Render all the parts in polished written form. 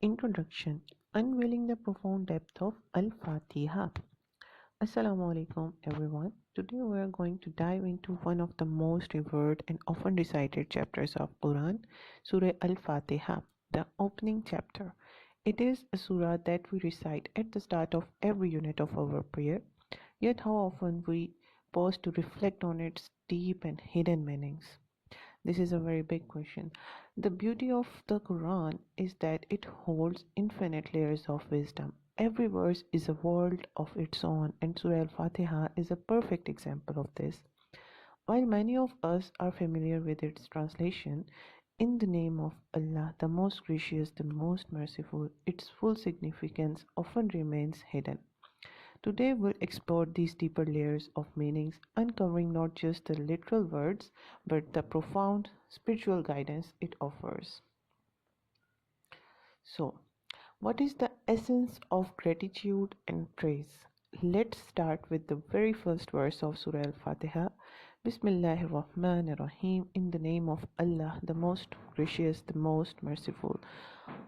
Introduction: Unveiling the profound depth of Al-Fatiha. Assalamu alaikum everyone. Today we are going to dive into one of the most revered and often recited chapters of Quran, Surah Al-Fatiha, the opening chapter. It is a surah that we recite at the start of every unit of our prayer, yet how often we pause to reflect on its deep and hidden meanings. This is a very big question. The beauty of the Quran is that it holds infinite layers of wisdom. Every verse is a world of its own, and Surah Al-Fatiha is a perfect example of this. While many of us are familiar with its translation, in the name of Allah, the most gracious, the most merciful, its full significance often remains hidden. Today we'll explore these deeper layers of meanings, uncovering not just the literal words, but the profound spiritual guidance it offers. So, what is the essence of gratitude and praise? Let's start with the very first verse of Surah Al-Fatiha. Bismillahir Rahmanir Rahim, in the name of Allah, the most gracious, the most merciful.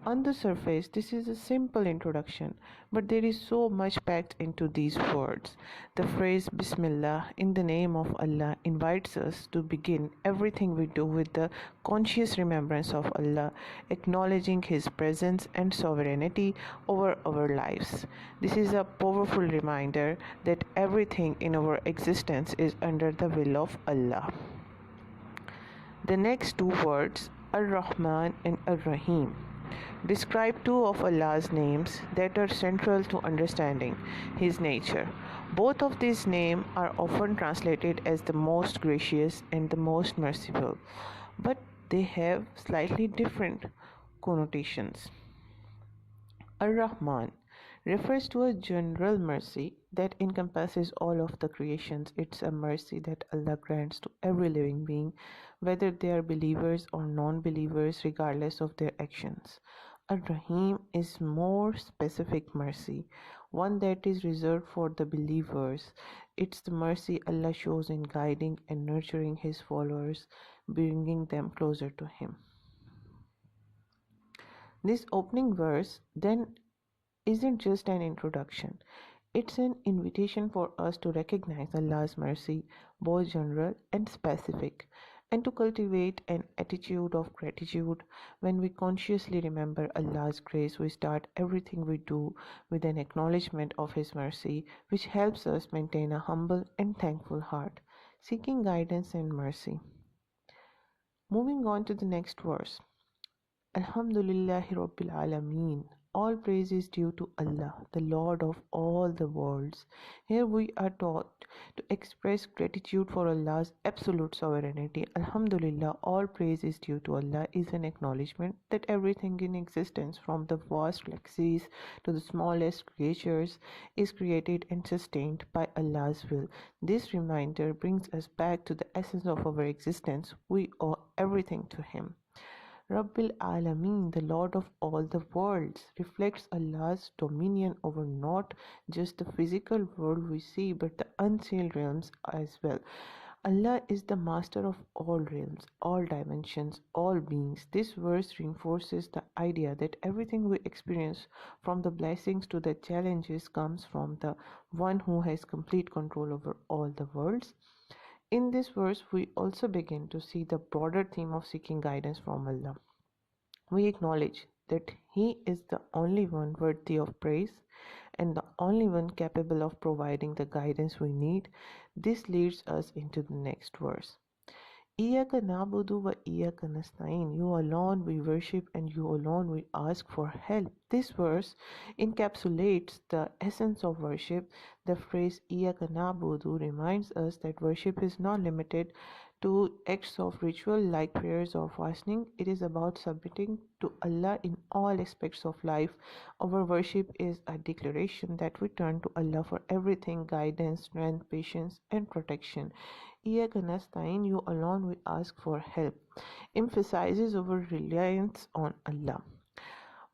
On the surface, this is a simple introduction, but there is so much packed into these words. The phrase Bismillah, in the name of Allah, invites us to begin everything we do with the conscious remembrance of Allah, acknowledging His presence and sovereignty over our lives. This is a powerful reminder that everything in our existence is under the will of Allah. The next two words, Ar-Rahman and Ar-Rahim, describe two of Allah's names that are central to understanding His nature. Both of these names are often translated as the most gracious and the most merciful, but they have slightly different connotations. Ar-Rahman refers to a general mercy that encompasses all of the creations. It's a mercy that Allah grants to every living being, whether they are believers or non-believers, regardless of their actions. Ar-Rahim is more specific mercy, one that is reserved for the believers. It's the mercy Allah shows in guiding and nurturing His followers, bringing them closer to Him. This opening verse then isn't just an introduction. It's an invitation for us to recognize Allah's mercy, both general and specific, and to cultivate an attitude of gratitude. When we consciously remember Allah's grace, we start everything we do with an acknowledgement of His mercy, which helps us maintain a humble and thankful heart, seeking guidance and mercy. Moving on to the next verse. Alhamdulillahi Rabbil Alameen. All praise is due to Allah, the Lord of all the worlds. Here we are taught to express gratitude for Allah's absolute sovereignty. Alhamdulillah, all praise is due to Allah is an acknowledgement that everything in existence, from the vast galaxies to the smallest creatures, is created and sustained by Allah's will. This reminder brings us back to the essence of our existence. We owe everything to Him. Rabbil Alameen, the Lord of all the worlds, reflects Allah's dominion over not just the physical world we see, but the unseen realms as well. Allah is the master of all realms, all dimensions, all beings. This verse reinforces the idea that everything we experience, from the blessings to the challenges, comes from the one who has complete control over all the worlds. In this verse, we also begin to see the broader theme of seeking guidance from Allah. We acknowledge that He is the only one worthy of praise and the only one capable of providing the guidance we need. This leads us into the next verse. Iyaka na'budu wa iyaka nasta'in. You alone we worship and you alone we ask for help. This verse encapsulates the essence of worship. The phrase Iyaka na'budu reminds us that worship is not limited to acts of ritual like prayers or fasting. It is about submitting to Allah in all aspects of life. Our worship is a declaration that we turn to Allah for everything: guidance, strength, patience, and protection. Iyaka nasta'in, you alone we ask for help, emphasizes our reliance on Allah.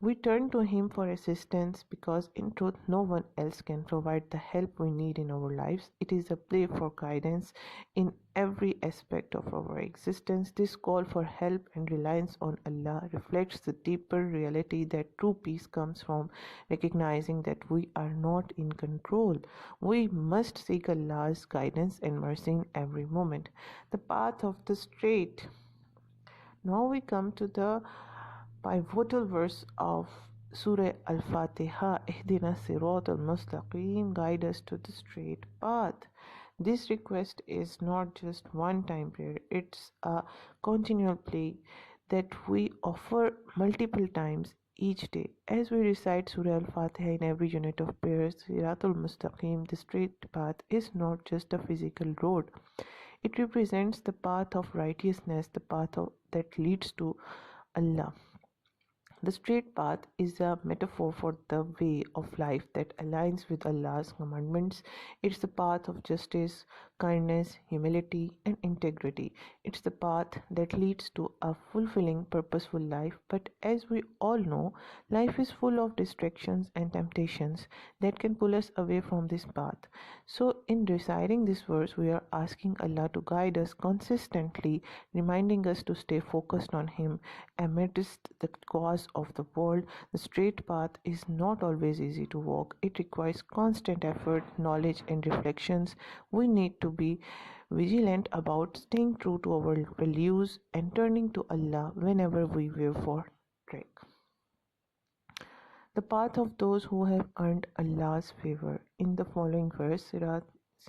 We turn to Him for assistance because, in truth, no one else can provide the help we need in our lives. It is a plea for guidance in every aspect of our existence. This call for help and reliance on Allah reflects the deeper reality that true peace comes from recognizing that we are not in control. We must seek Allah's guidance and mercy in every moment. The path of the straight. Now we come to the pivotal verse of Surah Al-Fatiha, Ihdina Sirat al-Mustaqim, guide us to the straight path. This request is not just one-time prayer, it's a continual plea that we offer multiple times each day. As we recite Surah Al-Fatiha in every unit of prayer, Siratul Mustaqim, the straight path, is not just a physical road. It represents the path of righteousness, the that leads to Allah. The straight path is a metaphor for the way of life that aligns with Allah's commandments. It's the path of justice, kindness, humility, and integrity. It's the path that leads to a fulfilling, purposeful life. But as we all know, life is full of distractions and temptations that can pull us away from this path. So, in reciting this verse, we are asking Allah to guide us consistently, reminding us to stay focused on Him amidst the chaos of the world. The straight path is not always easy to walk. It requires constant effort, knowledge, and reflections. We need to be vigilant about staying true to our values and turning to Allah whenever we veer for track. The path of those who have earned Allah's favor. In the following verse,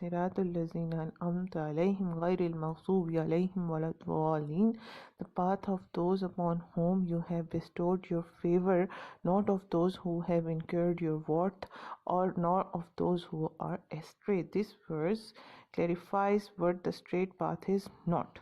صراط الذين أنعمت عليهم غير المغضوب عليهم ولا الضالين, the path of those upon whom you have bestowed your favor, not of those who have incurred your wrath, or nor of those who are astray. This verse clarifies what the straight path is not.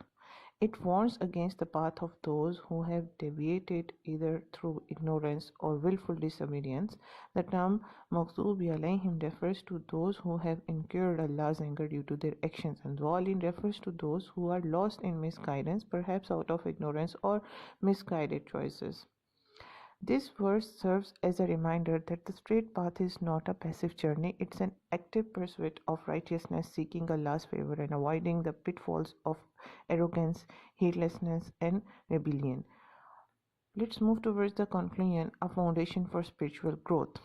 It warns against the path of those who have deviated either through ignorance or willful disobedience. The term Maghdubi alayhim refers to those who have incurred Allah's anger due to their actions, and Dhalin refers to those who are lost in misguidance, perhaps out of ignorance or misguided choices. This verse serves as a reminder that the straight path is not a passive journey, it's an active pursuit of righteousness, seeking Allah's favor and avoiding the pitfalls of arrogance, heedlessness, and rebellion. Let's move towards the conclusion, a foundation for spiritual growth.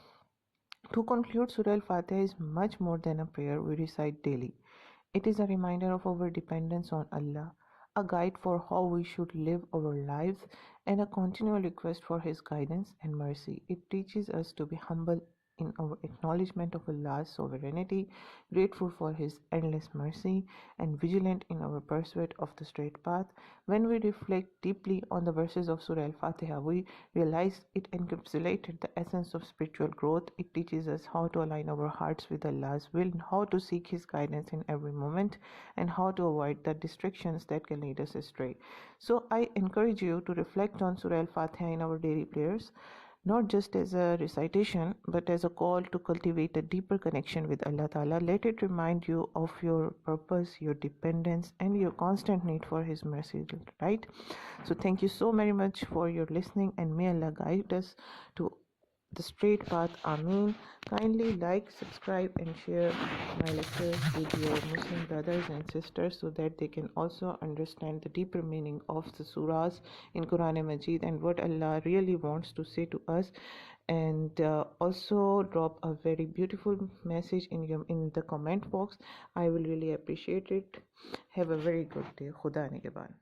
To conclude, Surah Al-Fatiha is much more than a prayer we recite daily. It is a reminder of our dependence on Allah, a guide for how we should live our lives, and a continual request for His guidance and mercy. It teaches us to be humble in our acknowledgement of Allah's sovereignty, grateful for His endless mercy, and vigilant in our pursuit of the straight path. When we reflect deeply on the verses of Surah Al-Fatiha, we realize it encapsulated the essence of spiritual growth. It teaches us how to align our hearts with Allah's will, how to seek His guidance in every moment, and how to avoid the distractions that can lead us astray. So I encourage you to reflect on Surah Al-Fatiha in our daily prayers, not just as a recitation, but as a call to cultivate a deeper connection with Allah Ta'ala. Let it remind you of your purpose, your dependence, and your constant need for His mercy, right? So thank you so very much for your listening, and may Allah guide us to the straight path. Ameen. Kindly like, subscribe, and share my lectures with your Muslim brothers and sisters so that they can also understand the deeper meaning of the surahs in Quran Majid and what Allah really wants to say to us. And also drop a very beautiful message in the comment box. I will really appreciate it. Have a very good day. Khuda Nigeban.